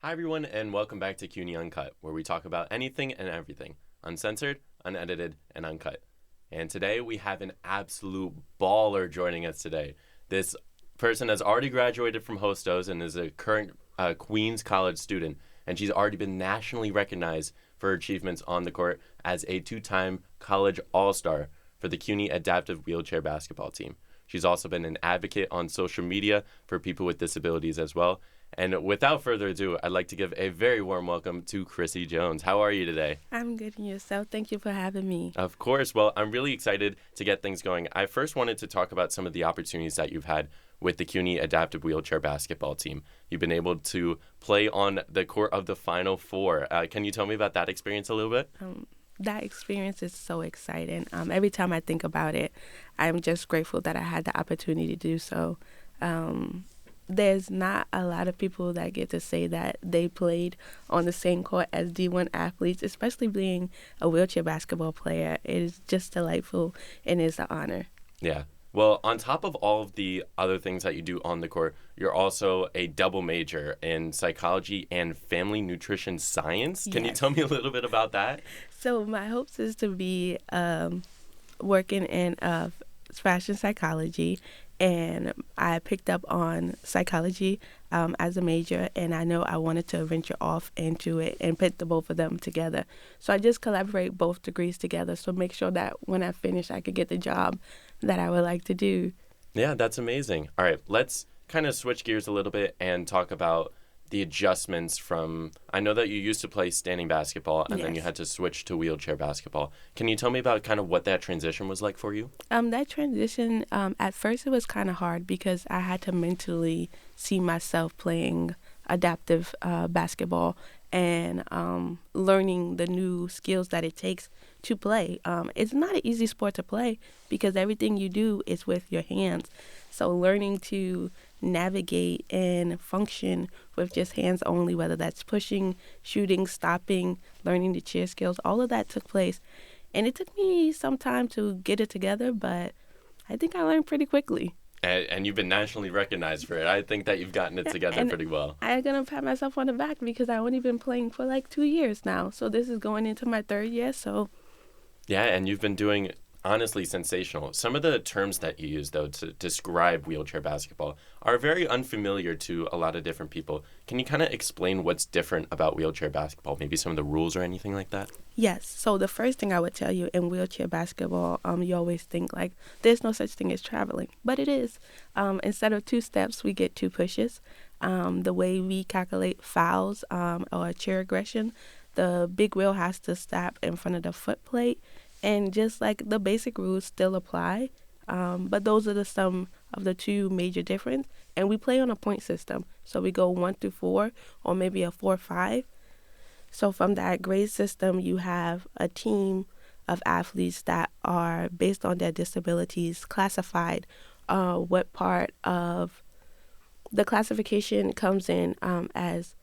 Hi, everyone, and welcome back to CUNY Uncut, where we talk about anything and everything, uncensored, unedited, and uncut. And today we have an absolute baller joining us today. This person has already graduated from Hostos and is a current Queens College student, and she's already been nationally recognized for her achievements on the court as a two-time college all-star for the CUNY Adaptive Wheelchair Basketball team. She's also been an advocate on social media for people with disabilities as well. And without further ado, I'd like to give a very warm welcome to Chrissy Jones. How are you today? I'm good and yourself. Thank you for having me. Of course. Well, I'm really excited to get things going. I first wanted to talk about some of the opportunities that you've had with the CUNY Adaptive Wheelchair Basketball team. You've been able to play on the court of the Final Four. Can you tell me about that experience a little bit? That experience is so exciting. Every time I think about it, I'm just grateful that I had the opportunity to do so. There's not a lot of people that get to say that they played on the same court as D1 athletes, especially being a wheelchair basketball player. It is just delightful and is an honor. Yeah. Well, on top of all of the other things that you do on the court, you're also a double major in psychology and family nutrition science. Can you tell me a little bit about that? So my hopes is to be working in fashion psychology, and I picked up on psychology as a major, and I know I wanted to venture off into it and put the both of them together. So I just collaborate both degrees together, so make sure that when I finish, I could get the job that I would like to do. Yeah, that's amazing. All right, let's kind of switch gears a little bit and talk about the adjustments from, I know that you used to play standing basketball and then you had to switch to wheelchair basketball. Can you tell me about kind of what that transition was like for you? That transition, at first it was kind of hard because I had to mentally see myself playing adaptive basketball and learning the new skills that it takes to play. It's not an easy sport to play because everything you do is with your hands. So learning to navigate and function with just hands only, whether that's pushing, shooting, stopping, learning the cheer skills, all of that took place. And it took me some time to get it together, but I think I learned pretty quickly. And you've been nationally recognized for it. I think that you've gotten it together pretty well. I'm going to pat myself on the back because I've only been playing for like 2 years now. So this is going into my third year, so. Yeah, and you've been doing honestly sensational. Some of the terms that you use, though, to describe wheelchair basketball are very unfamiliar to a lot of different people. Can you kind of explain what's different about wheelchair basketball, maybe some of the rules or anything like that? Yes. So the first thing I would tell you in wheelchair basketball, you always think like there's no such thing as traveling, but it is. Instead of 2 steps, we get 2 pushes. The way we calculate fouls or chair aggression, the big wheel has to stop in front of the foot plate. And just like the basic rules still apply, but those are some of the 2 major differences. And we play on a point system. So we go 1 through 4 or maybe a 4-5. So from that grade system, you have a team of athletes that are, based on their disabilities, classified. What part of the classification comes in as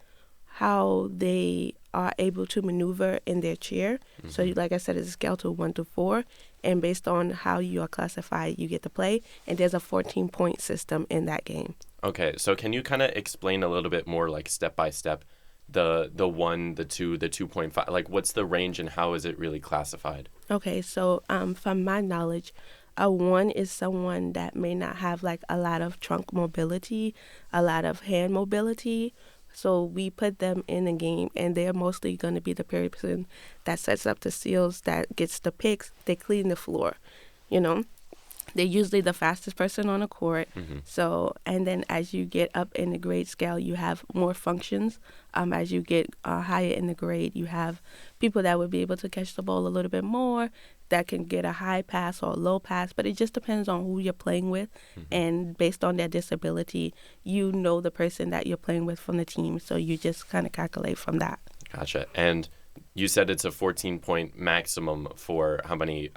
how they are able to maneuver in their chair. Mm-hmm. So like I said, it's a scale to 1 to 4. And based on how you are classified, you get to play. And there's a 14-point system in that game. Okay, so can you kind of explain a little bit more, like step by step, the 1, the 2, the 2.5? Like, what's the range and how is it really classified? Okay, so from my knowledge, a 1 is someone that may not have like a lot of trunk mobility, a lot of hand mobility. So we put them in the game, and they're mostly going to be the person that sets up the seals, that gets the picks, they clean the floor, you know. They're usually the fastest person on the court. Mm-hmm. So, and then as you get up in the grade scale, you have more functions. As you get higher in the grade, you have people that would be able to catch the ball a little bit more, that can get a high pass or a low pass, but it just depends on who you're playing with. Mm-hmm. And based on their disability, you know the person that you're playing with from the team, so you just kind of calculate from that. Gotcha. And you said it's a 14-point maximum for how many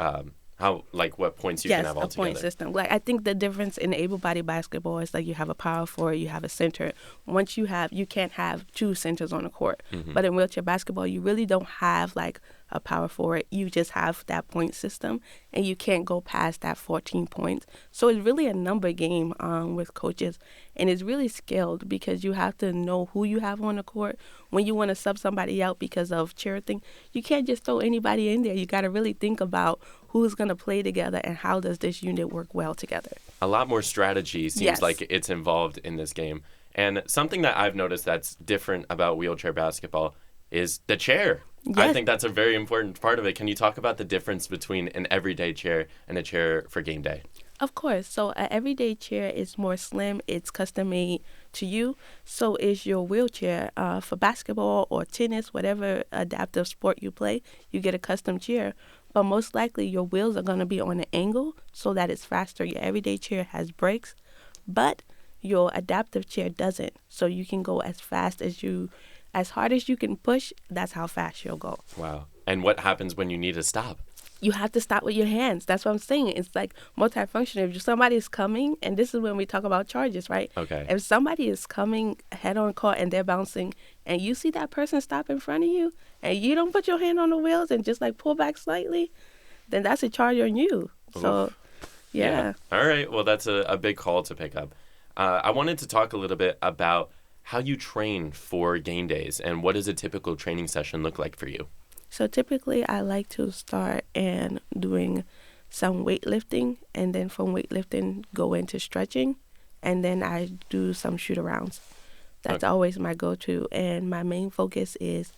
what points you can have altogether? Yes, a point system. Like, I think the difference in able-bodied basketball is like you have a power forward, you have a center. Once you can't have 2 centers on the court. Mm-hmm. But in wheelchair basketball, you really don't have like a power forward. You just have that point system, and you can't go past that 14 points. So it's really a number game with coaches, and it's really skilled because you have to know who you have on the court. When you want to sub somebody out because of charity, you can't just throw anybody in there. You got to really think about who's going to play together and how does this unit work well together. A lot more strategy seems like it's involved in this game. And something that I've noticed that's different about wheelchair basketball is the chair. Yes. I think that's a very important part of it. Can you talk about the difference between an everyday chair and a chair for game day? Of course. So an everyday chair is more slim. It's custom made to you. So is your wheelchair. For basketball or tennis, whatever adaptive sport you play, you get a custom chair. But most likely your wheels are going to be on an angle so that it's faster. Your everyday chair has brakes, but your adaptive chair doesn't. So you can go as hard as you can push, that's how fast you'll go. Wow. And what happens when you need to stop? You have to stop with your hands. That's what I'm saying. It's like multifunctional. If somebody is coming, and this is when we talk about charges, right? Okay. If somebody is coming head on court and they're bouncing, and you see that person stop in front of you, and you don't put your hand on the wheels and just like pull back slightly, then that's a charge on you. So, yeah. All right. Well, that's a big call to pick up. I wanted to talk a little bit about how you train for game days and what does a typical training session look like for you? So typically I like to start and doing some weightlifting, and then from weightlifting go into stretching, and then I do some shoot-arounds. That's always my go-to, and my main focus is,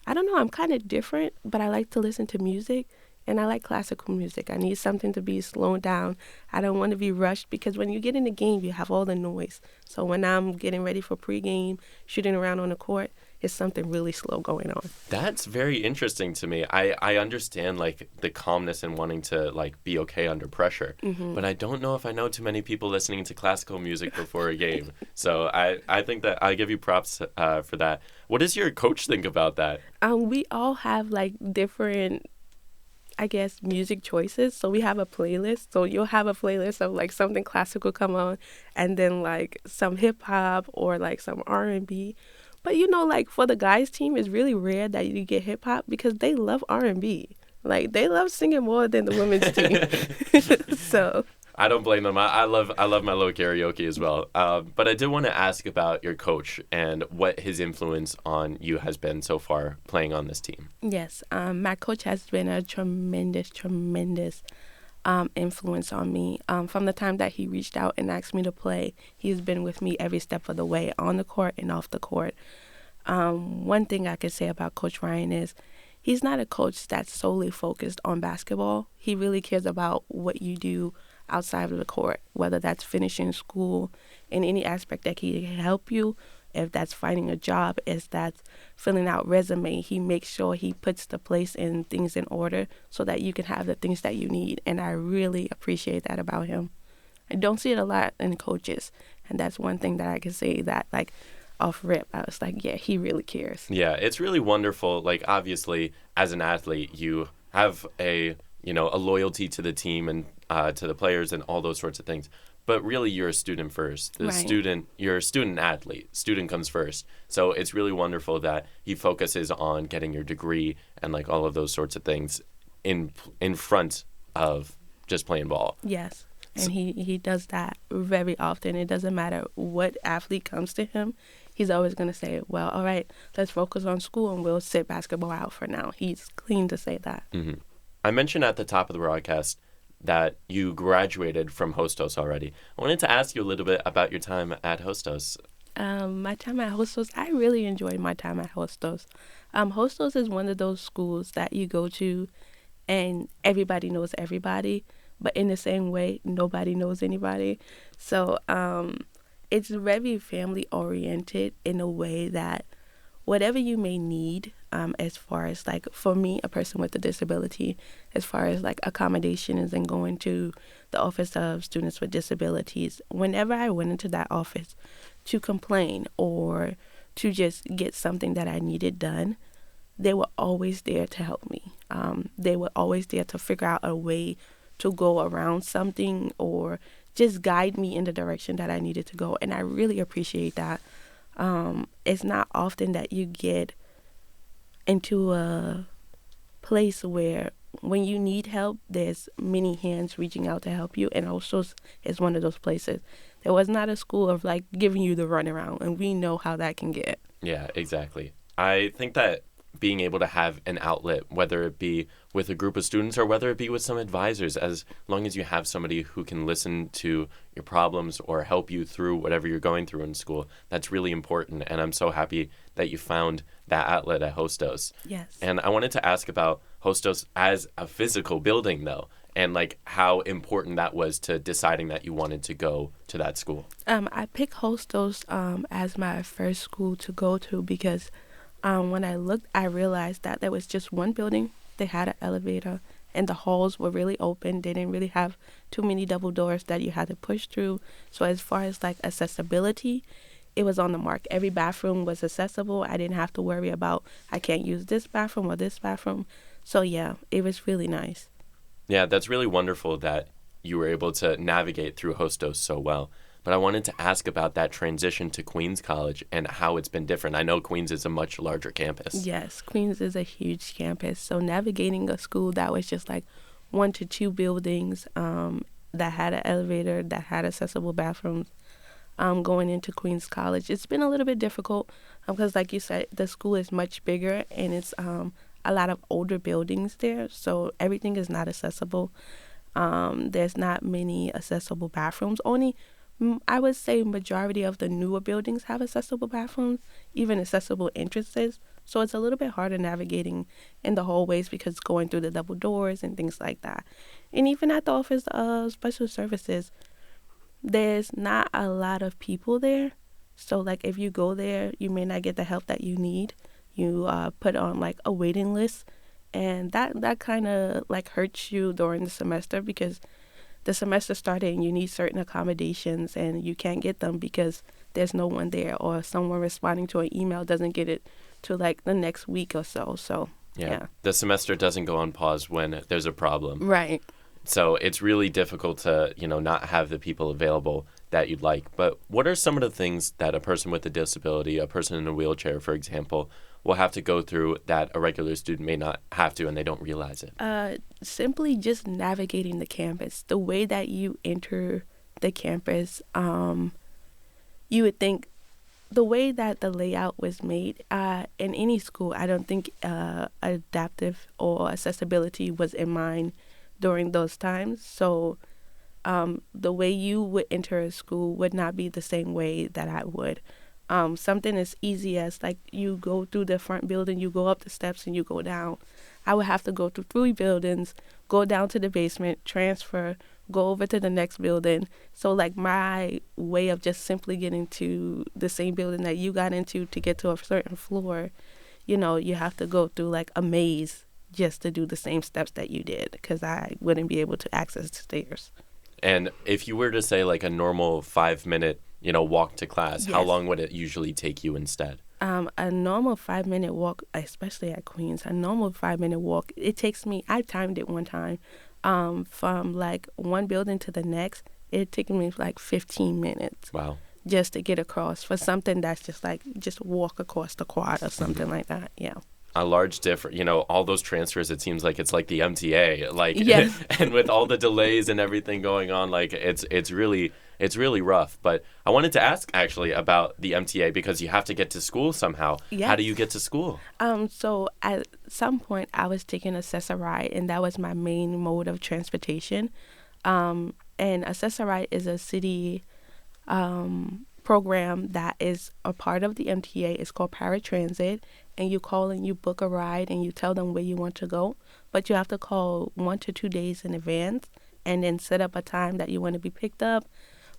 I don't know, I'm kind of different, but I like to listen to music. And I like classical music. I need something to be slowed down. I don't want to be rushed because when you get in the game, you have all the noise. So when I'm getting ready for pregame, shooting around on the court, it's something really slow going on. That's very interesting to me. I understand like the calmness and wanting to like be okay under pressure, but I don't know if I know too many people listening to classical music before a game. So I think that I give you props for that. What does your coach think about that? We all have like different, I guess, music choices. So we have a playlist. So you'll have a playlist of like something classical come on, and then like some hip hop or like some R&B. But you know, like for the guys team, it's really rare that you get hip hop because they love R&B. Like they love singing more than the women's team. So I don't blame them. I love my little karaoke as well. But I did want to ask about your coach and what his influence on you has been so far playing on this team. Yes, my coach has been a tremendous influence on me. From the time that he reached out and asked me to play, he's been with me every step of the way, on the court and off the court. One thing I could say about Coach Ryan is he's not a coach that's solely focused on basketball. He really cares about what you do outside of the court, whether that's finishing school in any aspect that he can help you, if that's finding a job, if that's filling out resume. He makes sure he puts the place and things in order so that you can have the things that you need, and I really appreciate that about him. I don't see it a lot in coaches, and that's one thing that I can say that like off rip, I was like, yeah, he really cares. Yeah, it's really wonderful. Like obviously as an athlete you have a loyalty to the team and to the players and all those sorts of things. But really, you're a student first. You're a student athlete. Student comes first. So it's really wonderful that he focuses on getting your degree and like all of those sorts of things in front of just playing ball. Yes, and he does that very often. It doesn't matter what athlete comes to him. He's always going to say, well, all right, let's focus on school and we'll sit basketball out for now. He's clean to say that. Mm-hmm. I mentioned at the top of the broadcast that you graduated from Hostos already. I wanted to ask you a little bit about your time at Hostos. My time at Hostos, I really enjoyed my time at Hostos. Hostos is one of those schools that you go to and everybody knows everybody, but in the same way, nobody knows anybody. So it's very family oriented in a way that whatever you may need, as far as like for me, a person with a disability, as far as like accommodations and going to the Office of Students with Disabilities, whenever I went into that office to complain or to just get something that I needed done, they were always there to help me. They were always there to figure out a way to go around something or just guide me in the direction that I needed to go. And I really appreciate that. It's not often that you get into a place where when you need help, there's many hands reaching out to help you. And Hostos is one of those places. There was not a school of like giving you the runaround, and we know how that can get. Yeah, exactly. I think that being able to have an outlet, whether it be with a group of students or whether it be with some advisors, as long as you have somebody who can listen to your problems or help you through whatever you're going through in school, that's really important. And I'm so happy that you found that outlet at Hostos. Yes. And I wanted to ask about Hostos as a physical building, though, and like how important that was to deciding that you wanted to go to that school. I picked Hostos as my first school to go to because when I looked, I realized that there was just one building. They had an elevator, and the halls were really open. They didn't really have too many double doors that you had to push through. So as far as like accessibility, it was on the mark. Every bathroom was accessible. I didn't have to worry about I can't use this bathroom or this bathroom. So yeah, it was really nice. Yeah, that's really wonderful that you were able to navigate through Hostos so well. But I wanted to ask about that transition to Queens College and how it's been different. I know Queens is a much larger campus. Yes, Queens is a huge campus. So navigating a school that was just like 1 to 2 buildings that had an elevator, that had accessible bathrooms, going into Queens College, it's been a little bit difficult because, like you said, the school is much bigger and it's a lot of older buildings there. So everything is not accessible. There's not many accessible bathrooms. Only I would say majority of the newer buildings have accessible bathrooms, even accessible entrances. So it's a little bit harder navigating in the hallways because going through the double doors and things like that. And even at the Office of Special Services, there's not a lot of people there. So like if you go there, you may not get the help that you need. You put on like a waiting list, and that kind of like hurts you during the semester because the semester started and you need certain accommodations and you can't get them because there's no one there or someone responding to an email doesn't get it to like the next week or so. So, yeah. The semester doesn't go on pause when there's a problem. Right. So it's really difficult to, not have the people available that you'd like. But what are some of the things that a person with a disability, a person in a wheelchair, for example, will have to go through that a regular student may not have to and they don't realize it? Simply just navigating the campus. The way that you enter the campus, you would think the way that the layout was made in any school, I don't think adaptive or accessibility was in mind during those times. So the way you would enter a school would not be the same way that I would. Something as easy as like you go through the front building, you go up the steps and you go down. I would have to go through 3 buildings, go down to the basement, transfer, go over to the next building. So like my way of just simply getting to the same building that you got into to get to a certain floor, you have to go through like a maze just to do the same steps that you did because I wouldn't be able to access the stairs. And if you were to say like a normal 5-minute, walk to class, Yes. How long would it usually take you instead? A normal 5-minute walk, especially at Queens, a normal 5-minute walk, it takes me, I timed it one time, from like one building to the next, it took me like 15 minutes. Wow. Just to get across for something that's just like, just walk across the quad or something like that, yeah. A large difference, all those transfers, it seems like it's like the MTA, like, Yeah. and with all the delays and everything going on, like it's really rough. But I wanted to ask actually about the MTA because you have to get to school somehow. Yes. How do you get to school? So at some point I was taking Access-a-Ride and that was my main mode of transportation. And Access-a-Ride is a city program that is a part of the MTA. It's called Paratransit, and you call and you book a ride and you tell them where you want to go, but you have to call 1 to 2 days in advance and then set up a time that you want to be picked up.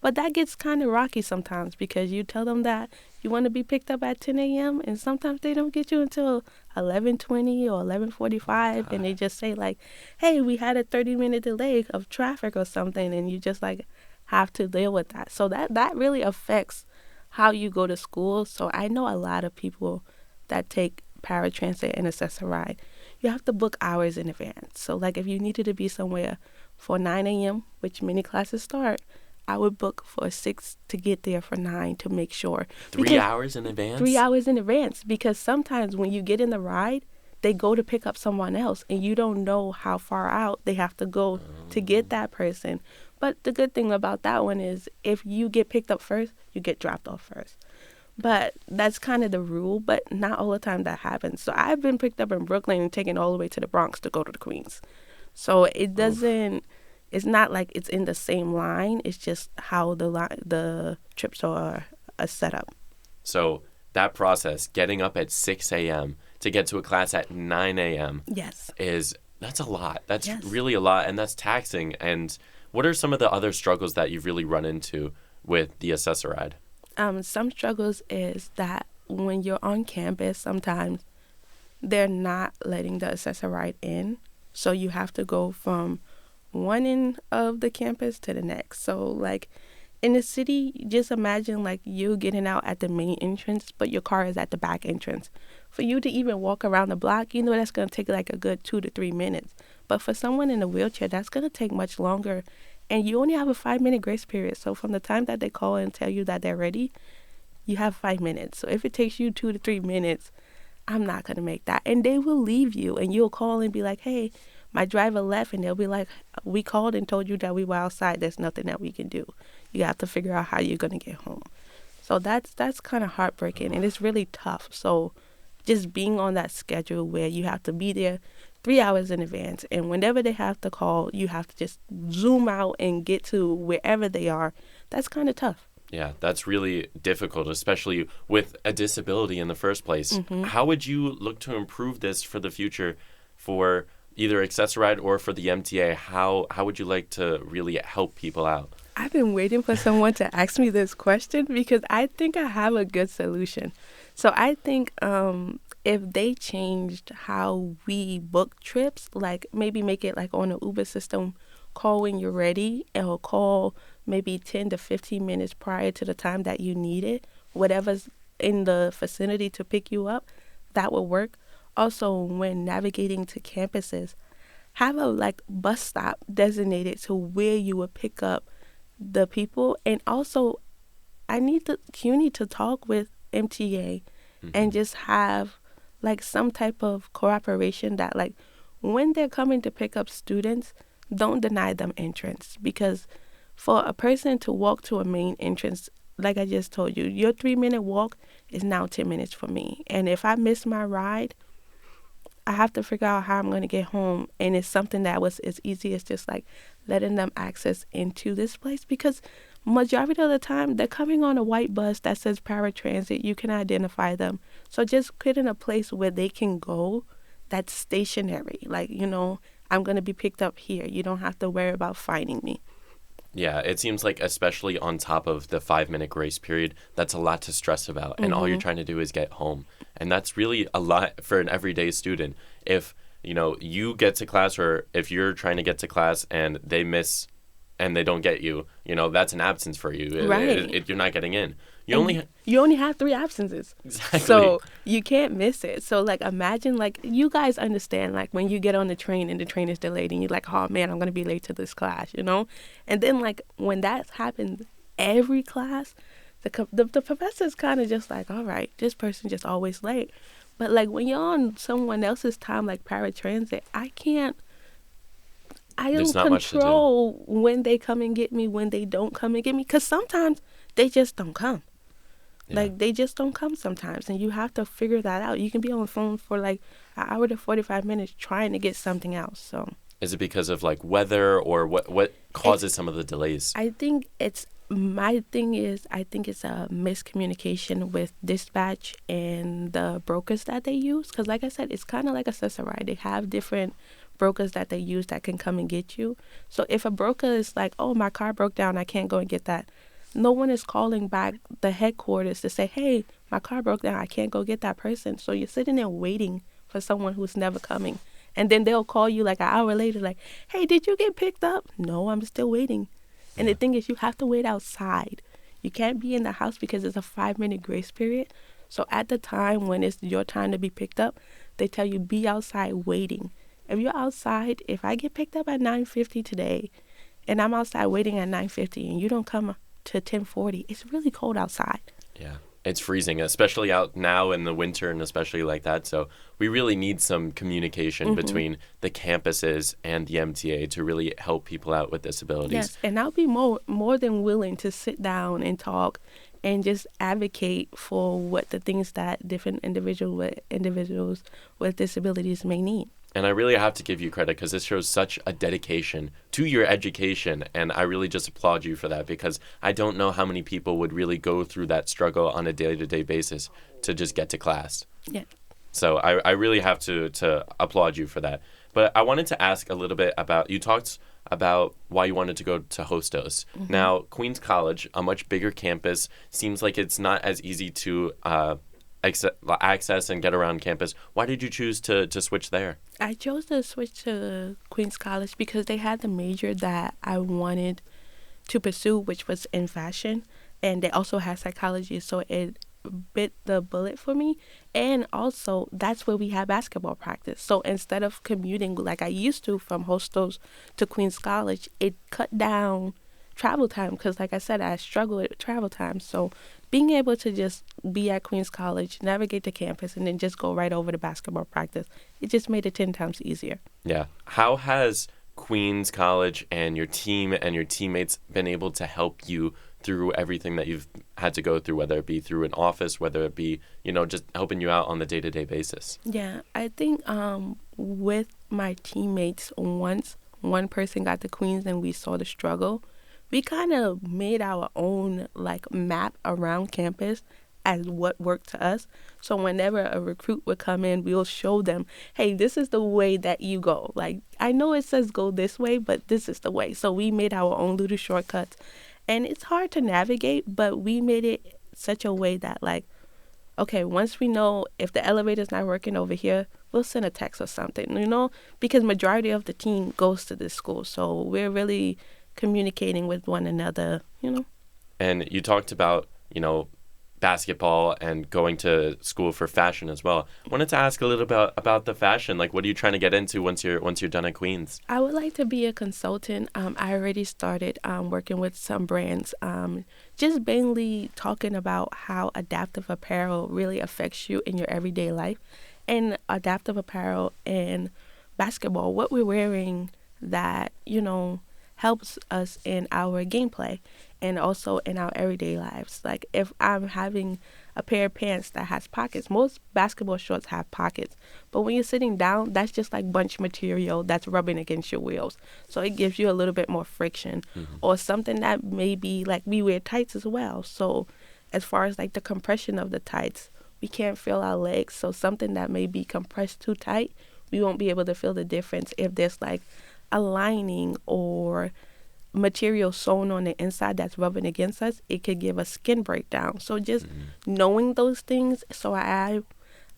But that gets kind of rocky sometimes because you tell them that you want to be picked up at 10 a.m. and sometimes they don't get you until 11:20 or 11:45, and they just say like, hey, we had a 30-minute delay of traffic or something, and you just like have to deal with that. So that really affects how you go to school. So I know a lot of people that take Paratransit and Access-a-Ride. You have to book hours in advance. So like if you needed to be somewhere for 9 a.m., which many classes start, I would book for 6 to get there for 9 to make sure. 3 hours in advance? 3 hours in advance, because sometimes when you get in the ride, they go to pick up someone else, and you don't know how far out they have to go to get that person. But the good thing about that one is if you get picked up first, you get dropped off first. But that's kind of the rule, but not all the time that happens. So I've been picked up in Brooklyn and taken all the way to the Bronx to go to the Queens. So it doesn't, it's not like it's in the same line. It's just how the trips are set up. So that process, getting up at 6 a.m. to get to a class at 9 a.m. Yes. That's a lot. That's Yes. really a lot, and that's taxing. And what are some of the other struggles that you've really run into with the Access-A-Ride? Some struggles is that when you're on campus, sometimes they're not letting the Access-A-Ride in. So you have to go from one end of the campus to the next. So like in the city, just imagine like you getting out at the main entrance, but your car is at the back entrance. For you to even walk around the block, you know that's going to take like a good 2 to 3 minutes. But for someone in a wheelchair, that's going to take much longer. And you only have a 5-minute grace period. So from the time that they call and tell you that they're ready, you have 5 minutes. So if it takes you 2 to 3 minutes, I'm not going to make that. And they will leave you, and you'll call and be like, hey, my driver left. And they'll be like, we called and told you that we were outside. There's nothing that we can do. You have to figure out how you're going to get home. So that's kind of heartbreaking, and it's really tough. So just being on that schedule where you have to be there 3 hours in advance, and whenever they have to call, you have to just zoom out and get to wherever they are. That's kind of tough. Yeah, that's really difficult, especially with a disability in the first place. How would you look to improve this for the future for either Access-A-Ride or for the MTA? How would you like to really help people out? I've been waiting for someone to ask me this question because I think I have a good solution. So I think if they changed how we book trips, like maybe make it like on an Uber system, call when you're ready, or call maybe 10 to 15 minutes prior to the time that you need it, whatever's in the vicinity to pick you up, that would work. Also, when navigating to campuses, have a like bus stop designated to where you would pick up the people. And also, I need the CUNY to talk with MTA and just have like some type of cooperation that like when they're coming to pick up students, don't deny them entrance. Because for a person to walk to a main entrance, like I just told you, your 3-minute walk is now 10 minutes for me. And if I miss my ride, I have to figure out how I'm going to get home. And it's something that was as easy as just like letting them access into this place, because majority of the time they're coming on a white bus that says paratransit. You can identify them. So just creating a place where they can go that's stationary. Like, you know, I'm going to be picked up here. You don't have to worry about finding me. Yeah, it seems like especially on top of the 5-minute grace period, that's a lot to stress about. And all you're trying to do is get home. And that's really a lot for an everyday student. If, you know, you get to class, or if you're trying to get to class and they miss and they don't get you, you know, that's an absence for you. Right. You're not getting in. You only have 3 absences. Exactly. So you can't miss it. So like imagine, like, you guys understand, like when you get on the train and the train is delayed and you're like, oh man, I'm going to be late to this class, you know? And then like when that happens every class, the professor's kind of just like, all right, this person just always late. But like when you're on someone else's time, like paratransit, I don't control when they come and get me, when they don't come and get me, because sometimes they just don't come. Yeah. Like, they just don't come sometimes, and you have to figure that out. You can be on the phone for like an hour to 45 minutes trying to get something else. So, is it because of like weather, or what causes some of the delays? I think it's a miscommunication with dispatch and the brokers that they use. Because like I said, it's kind of like Access-A-Ride. They have different brokers that they use that can come and get you. So if a broker is like, oh, my car broke down, I can't go and get that, no one is calling back the headquarters to say, hey, my car broke down, I can't go get that person. So you're sitting there waiting for someone who's never coming. And then they'll call you like an hour later, like, hey, did you get picked up? No, I'm still waiting. And the thing is, you have to wait outside. You can't be in the house because it's a 5-minute grace period. So at the time when it's your time to be picked up, they tell you be outside waiting. If you're outside, if I get picked up at 9:50 today, and I'm outside waiting at 9:50, and you don't come to 10:40, it's really cold outside. Yeah. it's freezing, especially out now in the winter and especially like that. So we really need some communication between the campuses and the MTA to really help people out with disabilities. Yes, and I'll be more than willing to sit down and talk and just advocate for what the things that different individuals with disabilities may need. And I really have to give you credit because this shows such a dedication to your education. And I really just applaud you for that because I don't know how many people would really go through that struggle on a day-to-day basis to just get to class. Yeah. So I really have to applaud you for that. But I wanted to ask a little bit about, you talked about why you wanted to go to Hostos. Now, Queens College, a much bigger campus, seems like it's not as easy to access and get around campus. Why did you choose to switch there? I chose to switch to Queens College because they had the major that I wanted to pursue, which was in fashion, and they also had psychology, so it bit the bullet for me. And also, that's where we had basketball practice. So instead of commuting like I used to from Hostos to Queens College, it cut down travel time because, like I said, I struggle with travel time. So being able to just be at Queens College, navigate to campus, and then just go right over to basketball practice, it just made it 10 times easier. Yeah. How has Queens College and your team and your teammates been able to help you through everything that you've had to go through, whether it be through an office, whether it be, just helping you out on the day-to-day basis? Yeah, I think with my teammates, once one person got to Queens and we saw the struggle, we kind of made our own map around campus as what worked to us. So whenever a recruit would come in, we'll show them, hey, this is the way that you go. I know it says go this way, but this is the way. So we made our own little shortcuts. And it's hard to navigate, but we made it such a way that okay, once we know if the elevator's not working over here, we'll send a text or something, because majority of the team goes to this school. So we're really communicating with one another. And you talked about, basketball and going to school for fashion as well. I wanted to ask a little bit about the fashion. What are you trying to get into once you're done at Queens? I would like to be a consultant. I already started working with some brands, just mainly talking about how adaptive apparel really affects you in your everyday life, and adaptive apparel and basketball, what we're wearing that, helps us in our gameplay and also in our everyday lives. If I'm having a pair of pants that has pockets, most basketball shorts have pockets, but when you're sitting down, that's just bunch material that's rubbing against your wheels. So it gives you a little bit more friction. Or something that may be we wear tights as well. So as far as the compression of the tights, we can't feel our legs. So something that may be compressed too tight, we won't be able to feel the difference if there's a lining or material sewn on the inside that's rubbing against us. It could give a skin breakdown. So just knowing those things, so I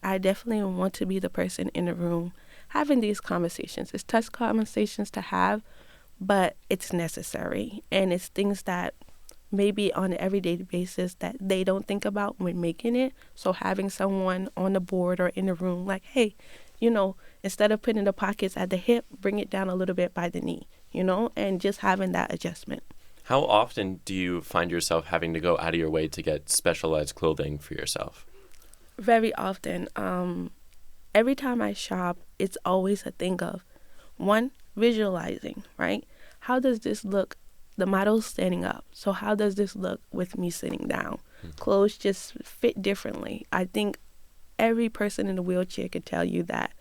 definitely want to be the person in the room having these conversations. It's tough conversations to have, but it's necessary, and it's things that maybe on an everyday basis that they don't think about when making it. So having someone on the board or in the room hey, instead of putting the pockets at the hip, bring it down a little bit by the knee, and just having that adjustment. How often do you find yourself having to go out of your way to get specialized clothing for yourself? Very often. Every time I shop, it's always a thing of, one, visualizing, right? How does this look? The model's standing up. So how does this look with me sitting down? Clothes just fit differently. I think every person in a wheelchair could tell you that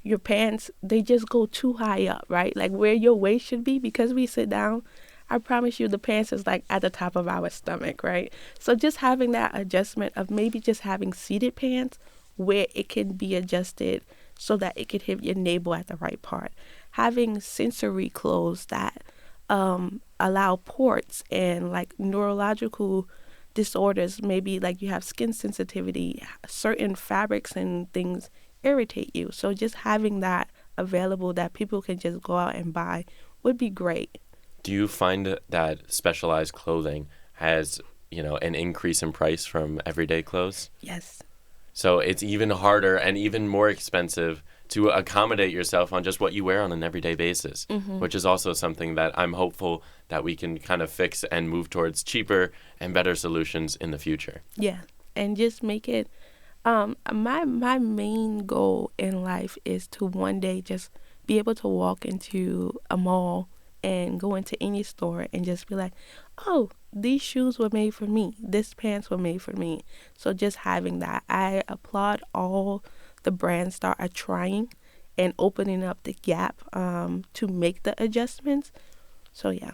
your pants, they just go too high up, right? Where your waist should be, because we sit down, I promise you the pants is at the top of our stomach, right? So just having that adjustment of maybe just having seated pants where it can be adjusted so that it could hit your navel at the right part. Having sensory clothes that allow ports and neurological disorders, maybe you have skin sensitivity, certain fabrics and things irritate you. So just having that available that people can just go out and buy would be great. Do you find that specialized clothing has, an increase in price from everyday clothes? Yes. So it's even harder and even more expensive to accommodate yourself on just what you wear on an everyday basis, which is also something that I'm hopeful that we can kind of fix and move towards cheaper and better solutions in the future. Yeah. and just make it. My main goal in life is to one day just be able to walk into a mall and go into any store and just be like, oh, these shoes were made for me. This pants were made for me. So just having that, I applaud all the brands that are trying and opening up the gap to make the adjustments. So yeah.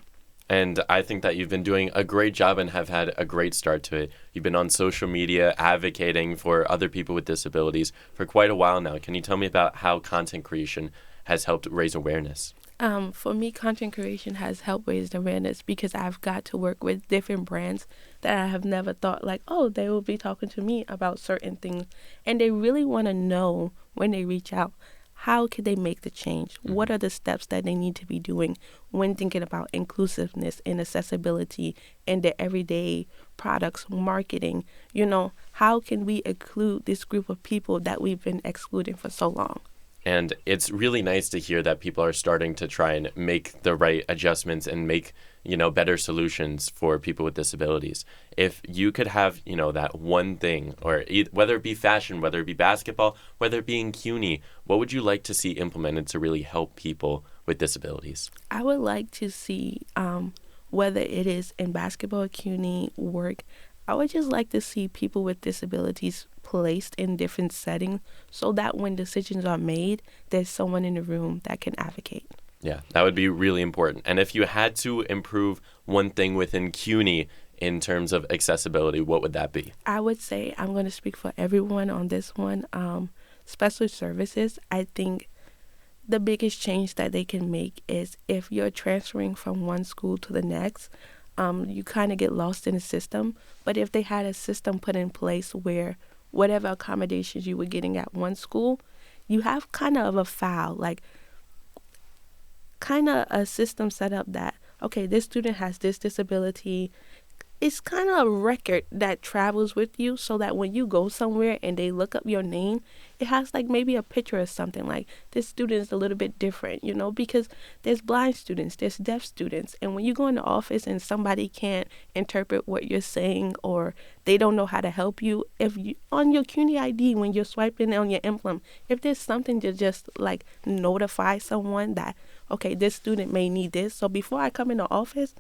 And I think that you've been doing a great job and have had a great start to it. You've been on social media advocating for other people with disabilities for quite a while now. Can you tell me about how content creation has helped raise awareness? For me, content creation has helped raise awareness because I've got to work with different brands that I have never thought like, oh, they will be talking to me about certain things. And they really want to know when they reach out, how can they make the change? What are the steps that they need to be doing when thinking about inclusiveness and accessibility in their everyday products, marketing? You know, how can we include this group of people that we've been excluding for so long? And it's really nice to hear that people are starting to try and make the right adjustments and make, better solutions for people with disabilities. If you could have, that one thing, or whether it be fashion, whether it be basketball, whether it be in CUNY, what would you like to see implemented to really help people with disabilities? I would like to see, whether it is in basketball, CUNY, work, I would just like to see people with disabilities placed in different settings so that when decisions are made, there's someone in the room that can advocate. Yeah, that would be really important. And if you had to improve one thing within CUNY in terms of accessibility, what would that be? I would say, I'm going to speak for everyone on this one, special services. I think the biggest change that they can make is if you're transferring from one school to the next, you kind of get lost in the system. But if they had a system put in place where whatever accommodations you were getting at one school, you have kind of a file, like kind of a system set up that, okay, this student has this disability. It's kind of a record that travels with you so that when you go somewhere and they look up your name, it has like maybe a picture or something like this student is a little bit different, because there's blind students, there's deaf students. And when you go in the office and somebody can't interpret what you're saying or they don't know how to help you, if you on your CUNY ID, when you're swiping on your emblem, if there's something to just like notify someone that, okay, this student may need this. So before I come in the office,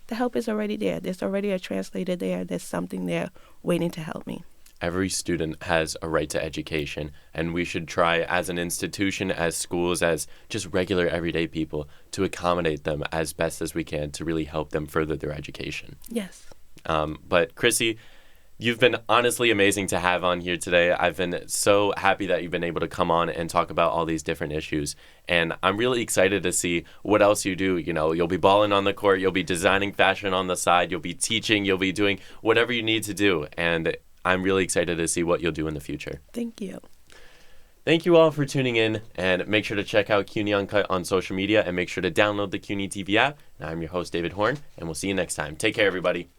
the help is already there. There's already a translator there. There's something there waiting to help me. Every student has a right to education, and we should try as an institution, as schools, as just regular everyday people to accommodate them as best as we can to really help them further their education. Yes. But Chrissy, you've been honestly amazing to have on here today. I've been so happy that you've been able to come on and talk about all these different issues. And I'm really excited to see what else you do. You'll be balling on the court. You'll be designing fashion on the side. You'll be teaching. You'll be doing whatever you need to do. And I'm really excited to see what you'll do in the future. Thank you. Thank you all for tuning in. And make sure to check out CUNY Uncut on social media and make sure to download the CUNY TV app. And I'm your host, David Horn. And we'll see you next time. Take care, everybody.